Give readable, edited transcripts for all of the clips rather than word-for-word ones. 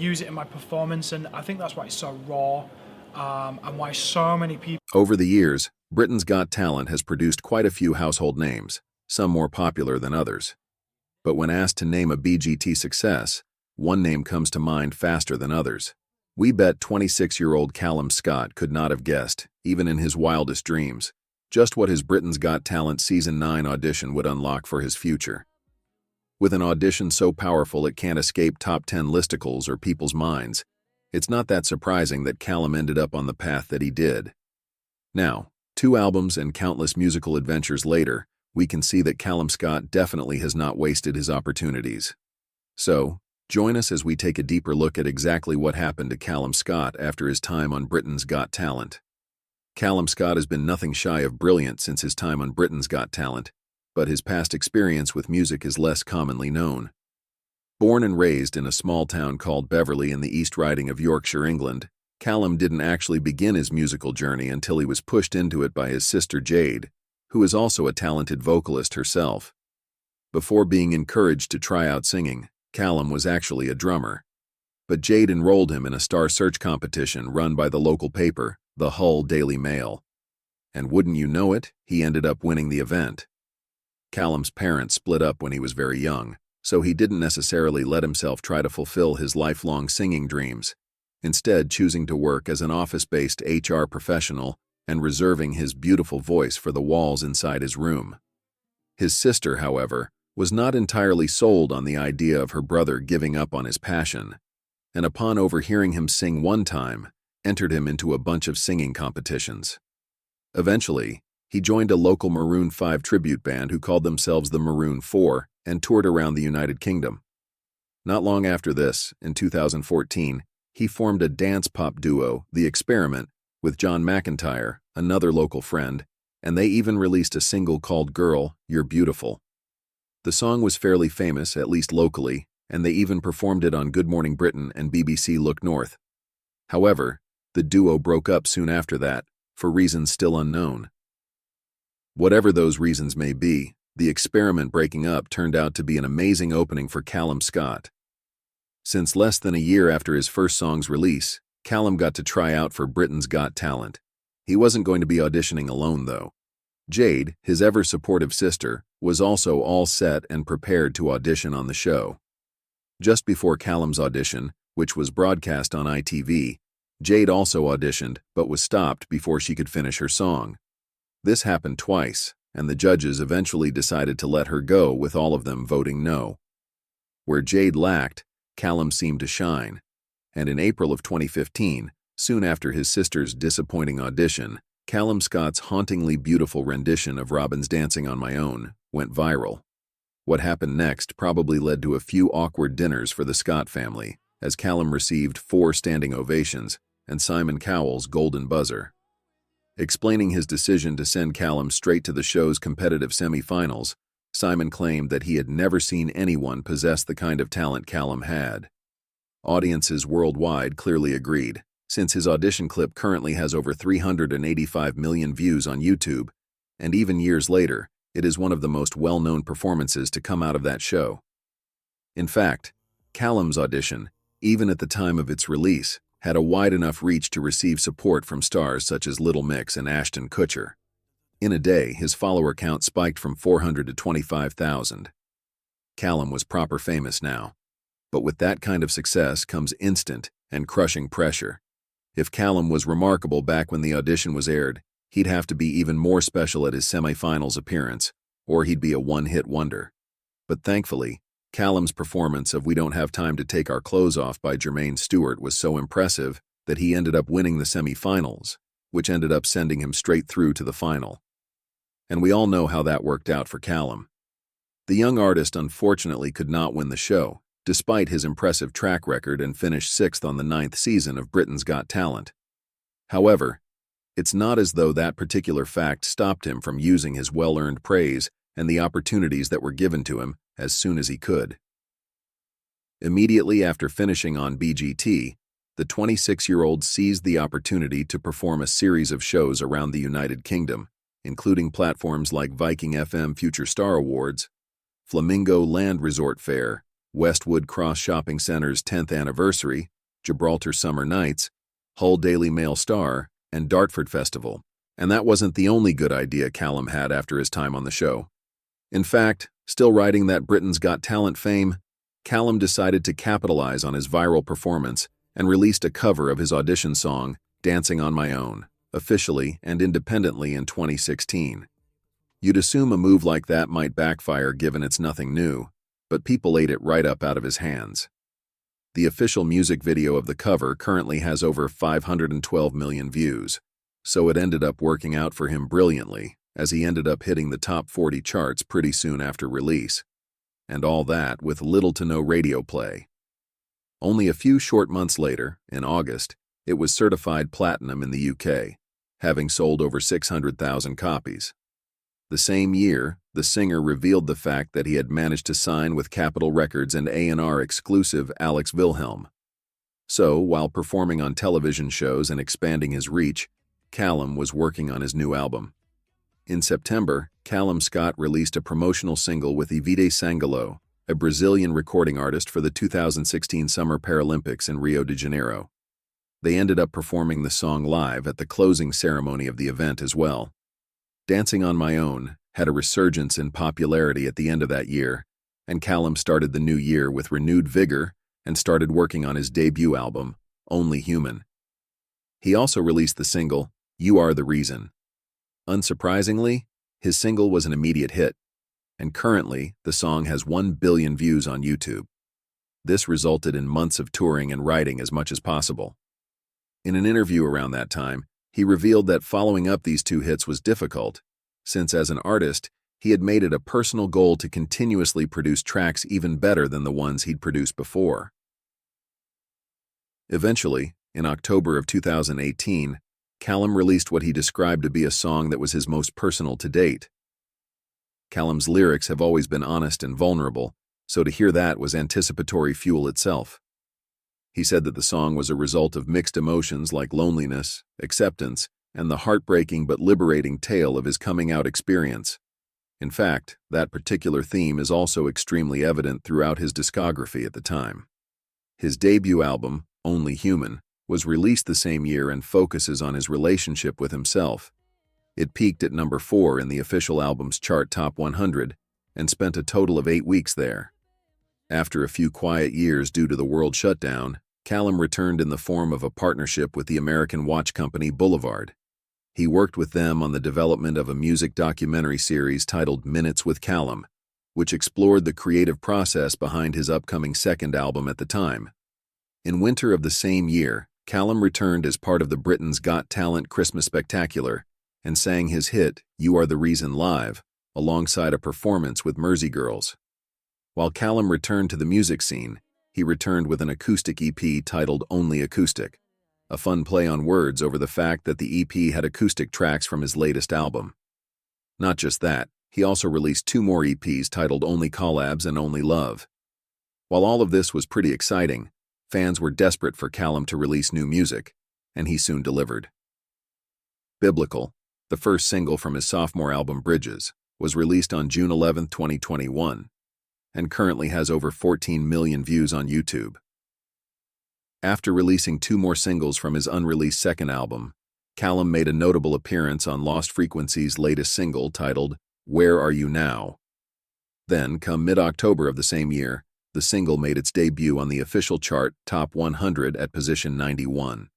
use it in my performance, and I think that's why it's so raw, and why so many people. Over the years, Britain's Got Talent has produced quite a few household names, some more popular than others. But when asked to name a BGT success, one name comes to mind faster than others. We bet 26-year-old Calum Scott could not have guessed, even in his wildest dreams, just what his Britain's Got Talent Season 9 audition would unlock for his future. With an audition so powerful it can't escape top 10 listicles or people's minds, it's not that surprising that Calum ended up on the path that he did. Now, 2 albums and countless musical adventures later, we can see that Calum Scott definitely has not wasted his opportunities. So, join us as we take a deeper look at exactly what happened to Calum Scott after his time on Britain's Got Talent. Calum Scott has been nothing shy of brilliant since his time on Britain's Got Talent, but his past experience with music is less commonly known. Born and raised in a small town called Beverley in the East Riding of Yorkshire, England, Calum didn't actually begin his musical journey until he was pushed into it by his sister Jade, who is also a talented vocalist herself. Before being encouraged to try out singing, Calum was actually a drummer. But Jade enrolled him in a star search competition run by the local paper, the Hull Daily Mail. And wouldn't you know it, he ended up winning the event. Calum's parents split up when he was very young, so he didn't necessarily let himself try to fulfill his lifelong singing dreams, instead choosing to work as an office-based HR professional and reserving his beautiful voice for the walls inside his room. His sister, however, was not entirely sold on the idea of her brother giving up on his passion, and upon overhearing him sing one time, entered him into a bunch of singing competitions. Eventually, he joined a local Maroon 5 tribute band who called themselves the Maroon 4 and toured around the United Kingdom. Not long after this, in 2014, he formed a dance pop duo, The Experiment, with John McEntire, another local friend, and they even released a single called Girl, You're Beautiful. The song was fairly famous, at least locally, and they even performed it on Good Morning Britain and BBC Look North. However, the duo broke up soon after that, for reasons still unknown. Whatever those reasons may be, The Experiment breaking up turned out to be an amazing opening for Calum Scott. Since less than a year after his first song's release, Calum got to try out for Britain's Got Talent. He wasn't going to be auditioning alone, though. Jade, his ever-supportive sister, was also all set and prepared to audition on the show. Just before Calum's audition, which was broadcast on ITV, Jade also auditioned but was stopped before she could finish her song. This happened twice, and the judges eventually decided to let her go, with all of them voting no. Where Jade lacked, Calum seemed to shine, and in April of 2015, soon after his sister's disappointing audition, Calum Scott's hauntingly beautiful rendition of Robin's Dancing on My Own went viral. What happened next probably led to a few awkward dinners for the Scott family, as Calum received 4 standing ovations and Simon Cowell's golden buzzer. Explaining his decision to send Calum straight to the show's competitive semifinals, Simon claimed that he had never seen anyone possess the kind of talent Calum had. Audiences worldwide clearly agreed, since his audition clip currently has over 385 million views on YouTube, and even years later, it is one of the most well-known performances to come out of that show. In fact, Calum's audition, even at the time of its release, had a wide enough reach to receive support from stars such as Little Mix and Ashton Kutcher. In a day, his follower count spiked from 400 to 25,000. Calum was proper famous now. But with that kind of success comes instant and crushing pressure. If Calum was remarkable back when the audition was aired, he'd have to be even more special at his semifinals appearance, or he'd be a one-hit wonder. But thankfully, Calum's performance of We Don't Have Time to Take Our Clothes Off by Jermaine Stewart was so impressive that he ended up winning the semifinals, which ended up sending him straight through to the final. And we all know how that worked out for Calum. The young artist unfortunately could not win the show, despite his impressive track record, and finished 6th on the 9th season of Britain's Got Talent. However, it's not as though that particular fact stopped him from using his well-earned praise and the opportunities that were given to him as soon as he could. Immediately after finishing on BGT, the 26-year-old seized the opportunity to perform a series of shows around the United Kingdom, including platforms like Viking FM Future Star Awards, Flamingo Land Resort Fair, Westwood Cross Shopping Center's 10th anniversary, Gibraltar Summer Nights, Hull Daily Mail Star, and Dartford Festival. And that wasn't the only good idea Calum had after his time on the show. In fact, still riding that Britain's Got Talent fame, Calum decided to capitalize on his viral performance and released a cover of his audition song, Dancing on My Own, officially and independently in 2016. You'd assume a move like that might backfire given it's nothing new, but people ate it right up out of his hands. The official music video of the cover currently has over 512 million views, so it ended up working out for him brilliantly, as he ended up hitting the top 40 charts pretty soon after release. And all that with little to no radio play. Only a few short months later, in August, it was certified platinum in the UK, having sold over 600,000 copies. The same year, the singer revealed the fact that he had managed to sign with Capitol Records and A&R exclusive Alex Wilhelm. So, while performing on television shows and expanding his reach, Calum was working on his new album. In September, Calum Scott released a promotional single with Ivete Sangalo, a Brazilian recording artist for the 2016 Summer Paralympics in Rio de Janeiro. They ended up performing the song live at the closing ceremony of the event as well. Dancing on My Own had a resurgence in popularity at the end of that year, and Calum started the new year with renewed vigor and started working on his debut album, Only Human. He also released the single, You Are the Reason. Unsurprisingly, his single was an immediate hit, and currently the song has 1 billion views on YouTube. This resulted in months of touring and writing as much as possible. In an interview around that time, he revealed that following up these two hits was difficult, since as an artist, he had made it a personal goal to continuously produce tracks even better than the ones he'd produced before. Eventually, in October of 2018, Calum released what he described to be a song that was his most personal to date. Calum's lyrics have always been honest and vulnerable, so to hear that was anticipatory fuel itself. He said that the song was a result of mixed emotions like loneliness, acceptance, and the heartbreaking but liberating tale of his coming-out experience. In fact, that particular theme is also extremely evident throughout his discography at the time. His debut album, Only Human, was released the same year and focuses on his relationship with himself. It peaked at number 4 in the official album's chart Top 100 and spent a total of 8 weeks there. After a few quiet years due to the world shutdown, Calum returned in the form of a partnership with the American watch company Boulevard. He worked with them on the development of a music documentary series titled Minutes with Calum, which explored the creative process behind his upcoming second album at the time. In winter of the same year, Calum returned as part of the Britain's Got Talent Christmas Spectacular and sang his hit, You Are the Reason live, alongside a performance with Mersey Girls. While Calum returned to the music scene, he returned with an acoustic EP titled Only Acoustic, a fun play on words over the fact that the EP had acoustic tracks from his latest album. Not just that, he also released 2 more EPs titled Only Collabs and Only Love. While all of this was pretty exciting, fans were desperate for Calum to release new music, and he soon delivered. Biblical, the first single from his sophomore album Bridges, was released on June 11, 2021, and currently has over 14 million views on YouTube. After releasing 2 more singles from his unreleased second album, Calum made a notable appearance on Lost Frequency's latest single titled Where Are You Now? Then, come mid-October of the same year, the single made its debut on the official chart Top 100 at position 91.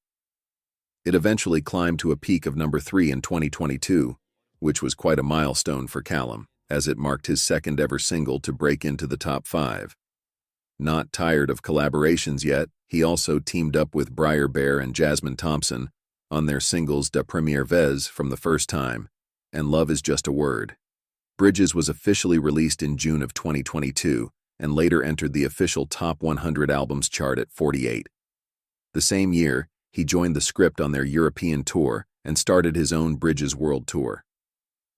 It eventually climbed to a peak of number 3 in 2022, which was quite a milestone for Calum, as it marked his second ever single to break into the top 5. Not tired of collaborations yet, he also teamed up with Briar Bear and Jasmine Thompson on their singles De Première Vez from the First Time and Love Is Just a Word. Bridges was officially released in June of 2022 and later entered the official Top 100 Albums chart at 48. The same year, he joined the Script on their European tour and started his own Bridges World Tour.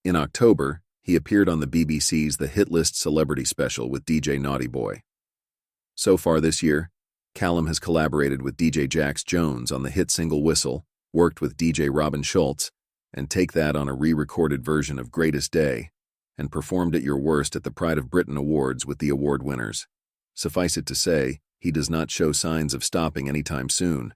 In October, he appeared on the BBC's The Hit List Celebrity Special with DJ Naughty Boy. So far this year, Calum has collaborated with DJ Jax Jones on the hit single Whistle, worked with DJ Robin Schultz, and Take That on a re-recorded version of Greatest Day, and performed at Your Worst at the Pride of Britain Awards with the award winners. Suffice it to say, he does not show signs of stopping anytime soon.